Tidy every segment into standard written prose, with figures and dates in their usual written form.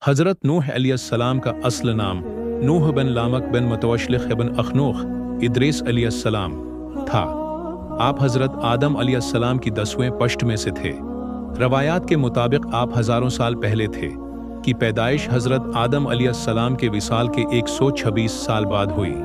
हज़रत नूह अलैहिस्सलाम का अस्ल नाम नूह बिन लामक बिन मुतवश्लिख बिन अखनूख इद्रीस अलैहिस्सलाम था। आप हज़रत आदम अलैहिस्सलाम की 10वें पश्त में से थे। रवायात के मुताबिक आप हज़ारों साल पहले थे कि पैदाइश हज़रत आदम अलैहिस्सलाम के विसाल के 126 साल बाद हुई।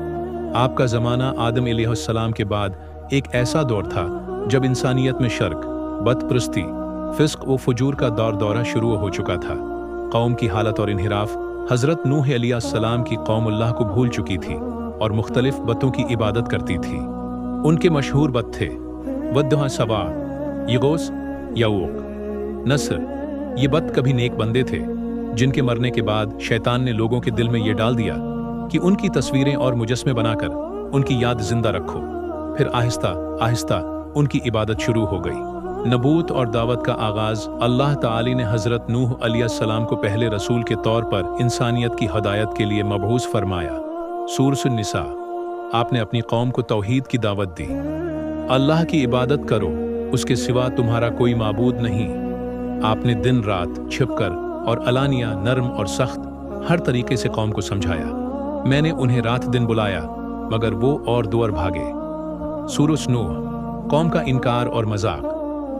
आपका ज़माना आदम अलैहिस्सलाम के बाद एक ऐसा दौर था जब इंसानियत में शर्क, बदपरस्ती, फिस्क व फजूर का दौरा शुरू हो चुका था। कौम की हालत और इन्हिराफ, हज़रत नूह अलैहिस्सलाम की कौम अल्लाह को भूल चुकी थी और मुख्तलिफ बतों की इबादत करती थी। उनके मशहूर बत थे वद्दुहा, सवा, यगोस, यऊक, नसर। ये बत कभी नेक बंदे थे जिनके मरने के बाद शैतान ने लोगों के दिल में ये डाल दिया कि उनकी तस्वीरें और मुजस्मे बनाकर उनकी याद जिंदा रखो। फिर आहिस्ता आहिस्ता उनकी इबादत शुरू हो गई। नबूत और दावत का आगाज़ अल्लाह ताली ने हज़रत नूह अलैहिस्सलाम को पहले रसूल के तौर पर इंसानियत की हदायत के लिए मबऊस फरमाया। सूरह निसा, आपने अपनी कौम को तौहीद की दावत दी। अल्लाह की इबादत करो, उसके सिवा तुम्हारा कोई माबूद नहीं। आपने दिन रात, छिपकर और अलानिया, नर्म और सख्त हर तरीके से कौम को समझाया। मैंने उन्हें रात दिन बुलाया मगर वो और दूर भागे। सूरह नूह, कौम का इनकार और मजाक।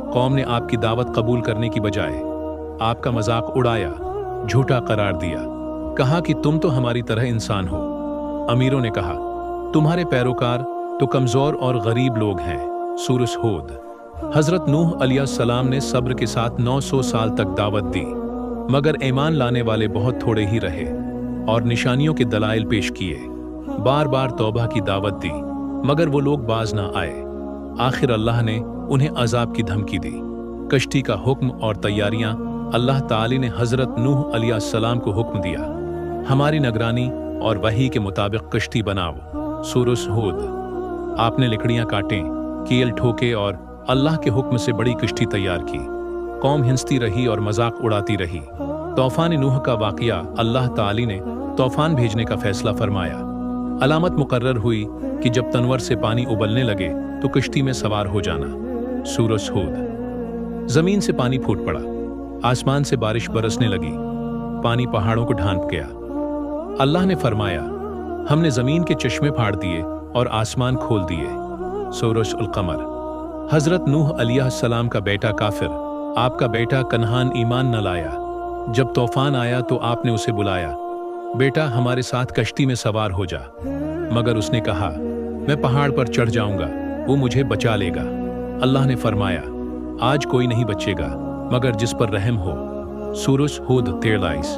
कौम ने आपकी दावत कबूल करने की बजाय आपका मजाक उड़ाया, झूठा करार दिया, कहा कि तुम तो हमारी तरह इंसान हो। अमीरों ने कहा तुम्हारे पैरोकार तो कमजोर और गरीब लोग हैं। सूरह हूद, हज़रत नूह अलैहिस्सलाम ने सब्र के साथ 900 साल तक दावत दी मगर ईमान लाने वाले बहुत थोड़े ही रहे और निशानियों के दलाइल पेश किए। बार बार तौबा की दावत दी मगर वो लोग बाज ना आए। आखिर अल्लाह ने उन्हें अजाब की धमकी दी। कश्ती का हुक्म और तैयारियां, अल्लाह ताली ने हज़रत नूह अलैहिस्सलाम को हुक्म दिया, हमारी निगरानी और वही के मुताबिक कश्ती बनाओ। सूरह हूद, आपने लकड़ियां काटें, कील ठोके और अल्लाह के हुक्म से बड़ी कश्ती तैयार की। कौम हिंसती रही और मजाक उड़ाती रही। तूफान नूह का वाक़या, अल्लाह ताली ने तूफान भेजने का फैसला फरमाया। अलामत मुकर्रर हुई कि जब तनवर से पानी उबलने लगे तो कश्ती में सवार हो जाना। सूरह हूद, जमीन से पानी फूट पड़ा, आसमान से बारिश बरसने लगी, पानी पहाड़ों को ढांप गया। अल्लाह ने फरमाया, हमने जमीन के चश्मे फाड़ दिए और आसमान खोल दिए। सूरह अल कमर, हज़रत नूह अलैहिस्सलाम का बेटा काफिर, आपका बेटा कन्हान ईमान न लाया। जब तूफान आया तो आपने उसे बुलाया, बेटा हमारे साथ कश्ती में सवार हो जा, मगर उसने कहा मैं पहाड़ पर चढ़ जाऊंगा, वो मुझे बचा लेगा। अल्लाह ने फरमाया, आज कोई नहीं बचेगा मगर जिस पर रहम हो। सूरह हूद 23,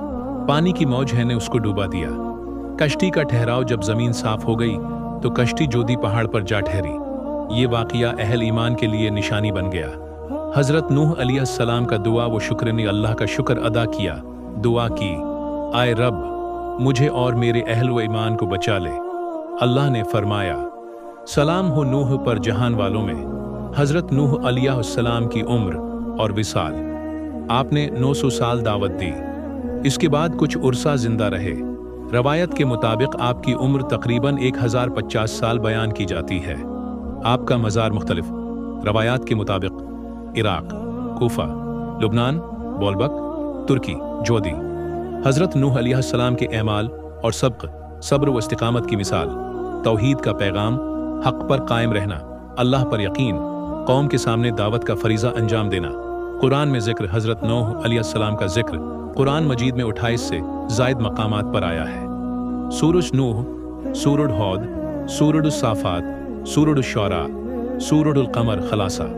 पानी की मौज ने उसको डूबा दिया। कश्ती का ठहराव जब जमीन साफ हो गई तो कश्ती जोदी पहाड़ पर जा ठहरी। ये वाक़या अहल ईमान के लिए निशानी बन गया। हज़रत नूह अलैहिस्सलाम का दुआ व शुक्र ने अल्लाह का शुक्र अदा किया। दुआ की, आए रब मुझे और मेरे अहल व ईमान को बचा ले। अल्लाह ने फरमाया, सलाम हो नूह पर जहान वालों में। हज़रत नूह अलैहिस्सलाम की उम्र और विसाल, आपने 900 साल दावत दी। इसके बाद कुछ उर्सा जिंदा रहे। रवायत के मुताबिक आपकी उम्र तकरीबन 1050 साल बयान की जाती है। आपका मज़ार मुख्तलिफ रवायात के मुताबिक इराक, कूफा, लुबनान, बोलबक, तुर्की, जोदी। हज़रत नूह अलैहिस्सलाम के एमाल और सबक, सब्र व इस्तिकामत की मिसाल, तौहीद का पैगाम, हक पर कायम रहना, अल्लाह पर यकीन, कौम के सामने दावत का फरीज़ा अंजाम देना। कुरान में जिक्र हज़रत नूह अलैहिस्सलाम का जिक्र कुरान मजीद में 28 से ज़ायद मकामात पर आया है। सूरह नूह, सूरह हूद, सूरह साफ़ात, सूरह शुरा, सूरह कमर, खलासा।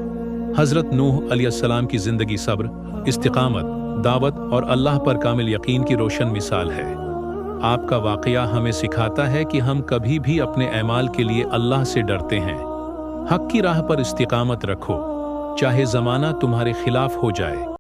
हज़रत नूह अलैहिस्सलाम की ज़िंदगी सब्र, इस्तिकामत, दावत और अल्लाह पर कामिल यकीन की रोशन मिसाल है। आपका वाक़या हमें सिखाता है कि हम कभी भी अपने ऐमाल के लिए अल्लाह से डरते हैं। हक की राह पर इस्तिकामत रखो, चाहे ज़माना तुम्हारे खिलाफ हो जाए।